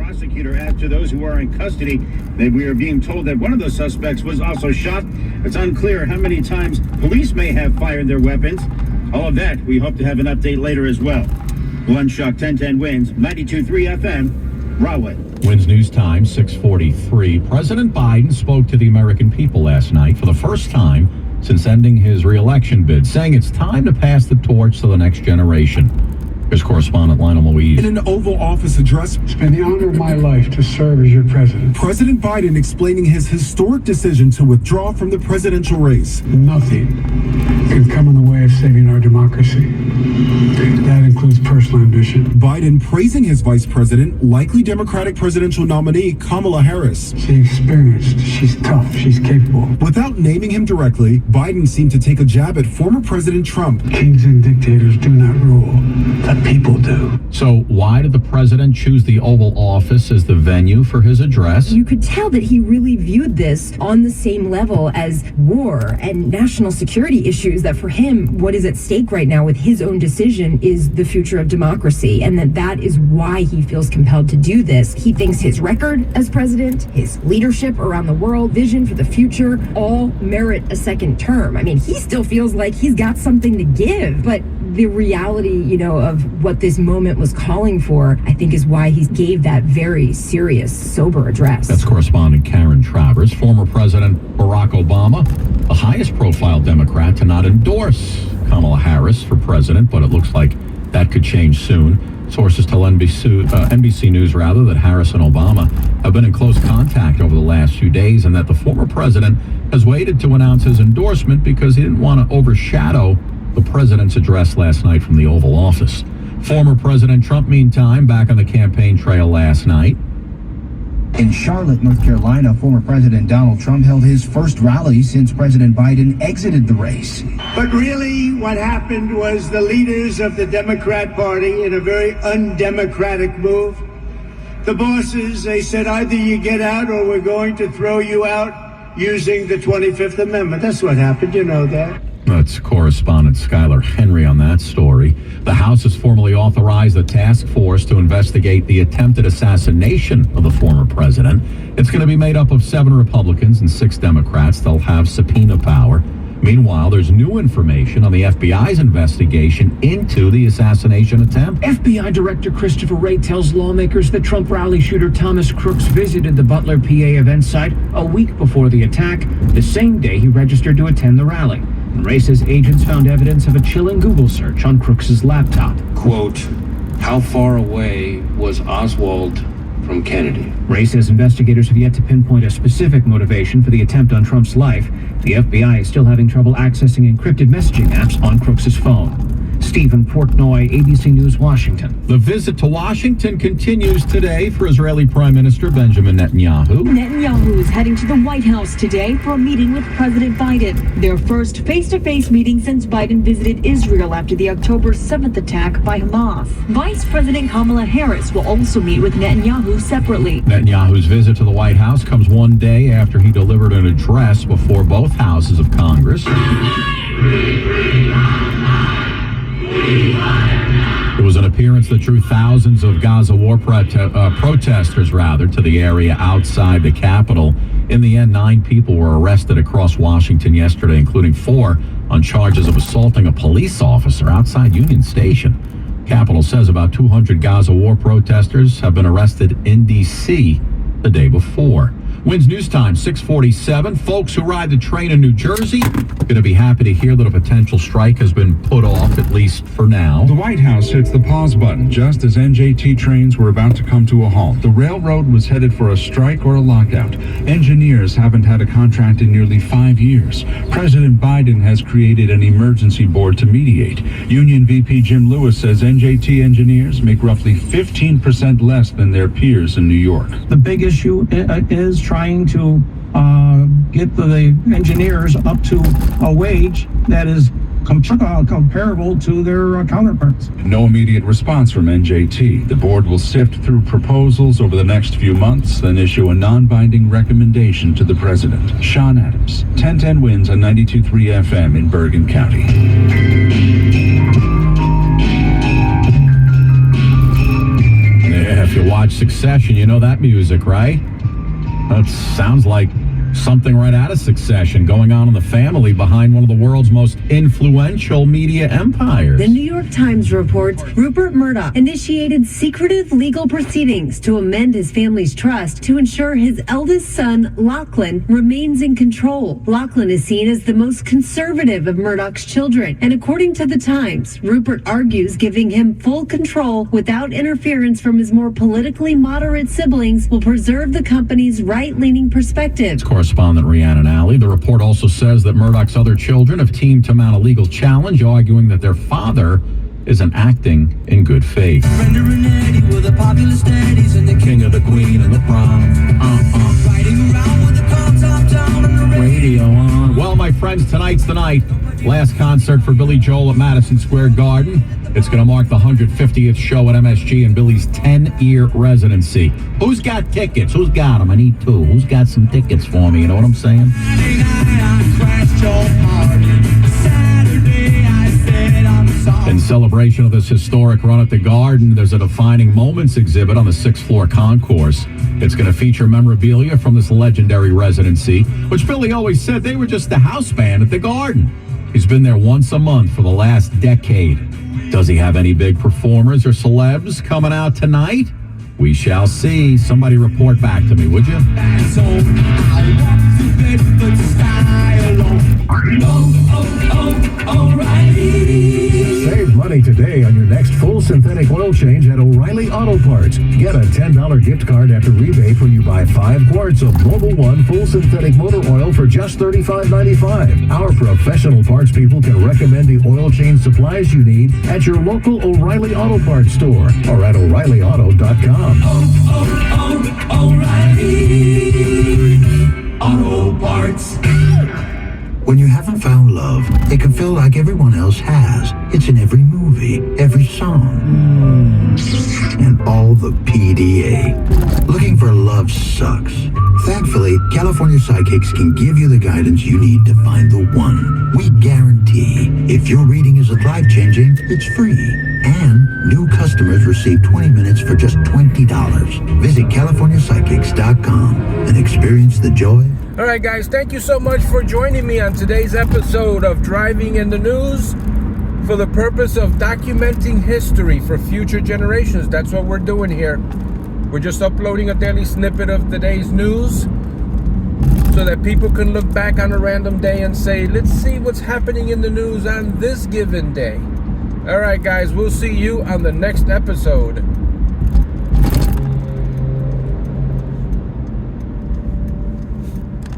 prosecutor asked to those who are in custody that we are being told that one of the suspects was also shot. It's unclear how many times police may have fired their weapons. All of that, we hope to have an update later as well. One Shock 1010 Wins, 92.3 FM, Rahway. Wins News Time, 6:43. President Biden spoke to the American people last night for the first time since ending his re-election bid, saying it's time to pass the torch to the next generation. Here's correspondent Lionel Louise. In an Oval Office address, it's been the honor of my life to serve as your president. President Biden explaining his historic decision to withdraw from the presidential race. Nothing can come in the way of saving our democracy. That includes personal ambition. Biden praising his vice president, likely Democratic presidential nominee Kamala Harris. She's experienced, she's tough, she's capable. Without naming him directly, Biden seemed to take a jab at former President Trump. Kings and dictators do not rule. The people do. So why did the president choose the Oval Office as the venue for his address? You could tell that he really viewed this on the same level as war and national security issues, that for him, what is at stake right now with his own decision is the future of democracy, and that is why he feels compelled to do this. He thinks his record as president, his leadership around the world, vision for the future, all merit a second term. I mean, he still feels like he's got something to give, but the reality, of what this moment was calling for, I think is why he gave that very serious, sober address. That's correspondent Karen Travers. Former President Barack Obama, the highest profile Democrat to not endorse Kamala Harris for president, but it looks like that could change soon. Sources tell NBC News that Harris and Obama have been in close contact over the last few days, and that the former president has waited to announce his endorsement because he didn't want to overshadow the president's address last night from the Oval Office. Former President Trump, meantime, back on the campaign trail last night. In Charlotte, North Carolina, former President Donald Trump held his first rally since President Biden exited the race. But really, what happened was the leaders of the Democrat Party, in a very undemocratic move, the bosses, they said, either you get out or we're going to throw you out using the 25th Amendment. That's what happened. You know that. That's correspondent Skylar Henry on that story. The House has formally authorized a task force to investigate the attempted assassination of the former president. It's going to be made up of 7 Republicans and 6 Democrats. They'll have subpoena power. Meanwhile, there's new information on the FBI's investigation into the assassination attempt. FBI Director Christopher Wray tells lawmakers that Trump rally shooter Thomas Crooks visited the Butler, PA event site a week before the attack, the same day he registered to attend the rally. Wray says agents found evidence of a chilling Google search on Crooks's laptop. Quote, how far away was Oswald from Kennedy? Wray says investigators have yet to pinpoint a specific motivation for the attempt on Trump's life. The FBI is still having trouble accessing encrypted messaging apps on Crooks's phone. Stephen Portnoy, ABC News, Washington. The visit to Washington continues today for Israeli Prime Minister Benjamin Netanyahu. Netanyahu is heading to the White House today for a meeting with President Biden, their first face-to-face meeting since Biden visited Israel after the October 7th attack by Hamas. Vice President Kamala Harris will also meet with Netanyahu separately. Netanyahu's visit to the White House comes one day after he delivered an address before both houses of Congress. It was an appearance that drew thousands of Gaza war protesters to the area outside the Capitol. In the end, 9 people were arrested across Washington yesterday, including 4 on charges of assaulting a police officer outside Union Station. Capitol says about 200 Gaza war protesters have been arrested in D.C. the day before. Wins News Time, 6:47. Folks who ride the train in New Jersey going to be happy to hear that a potential strike has been put off, at least for now. The White House hits the pause button just as NJT trains were about to come to a halt. The railroad was headed for a strike or a lockout. Engineers haven't had a contract in nearly 5 years. President Biden has created an emergency board to mediate. Union VP Jim Lewis says NJT engineers make roughly 15% less than their peers in New York. The big issue is trying to get the engineers up to a wage that is comparable to their counterparts. No immediate response from NJT. The board will sift through proposals over the next few months, then issue a non-binding recommendation to the president. Sean Adams, 1010 Wins on 92.3 FM in Bergen County. If you You watch Succession, you know that music, right? That sounds like something right out of Succession going on in the family behind one of the world's most influential media empires. The New York Times reports Rupert Murdoch initiated secretive legal proceedings to amend his family's trust to ensure his eldest son, Lachlan, remains in control. Lachlan is seen as the most conservative of Murdoch's children, and according to the Times, Rupert argues giving him full control without interference from his more politically moderate siblings will preserve the company's right-leaning perspective. Correspondent Rhiannon Alley. The report also says that Murdoch's other children have teamed to mount a legal challenge, arguing that their father isn't acting in good faith. The king of the queen and the prom. Radio on. Well, my friends, tonight's the night. Last concert for Billy Joel at Madison Square Garden. It's going to mark the 150th show at MSG and Billy's 10-year residency. Who's got tickets? Who's got them? I need two. Who's got some tickets for me? You know what I'm saying? In celebration of this historic run at the Garden, there's a Defining Moments exhibit on the 6th floor concourse. It's going to feature memorabilia from this legendary residency, which Billy always said they were just the house band at the Garden. He's been there once a month for the last decade. Does he have any big performers or celebs coming out tonight? We shall see. Somebody report back to me, would you? Save money today on your next full synthetic oil change at O'Reilly Auto Parts. Get a $10 gift card after rebate when you buy 5 quarts of Global One full synthetic motor oil for just $35.95. Our professional parts people can recommend the oil change supplies you need at your local O'Reilly Auto Parts store or at O'ReillyAuto.com. O'Reilly Auto Parts. When you haven't found love, it can feel like everyone else has. It's in every movie, every song, and all the PDA. Looking for love sucks. Thankfully, California Psychics can give you the guidance you need to find the one. We guarantee if your reading isn't life-changing, it's free. And new customers receive 20 minutes for just $20. Visit CaliforniaPsychics.com and experience the joy. All right, guys, thank you so much for joining me on today's episode of Driving in the News for the purpose of documenting history for future generations. That's what we're doing here. We're just uploading a daily snippet of today's news so that people can look back on a random day and say, let's see what's happening in the news on this given day. All right, guys, we'll see you on the next episode.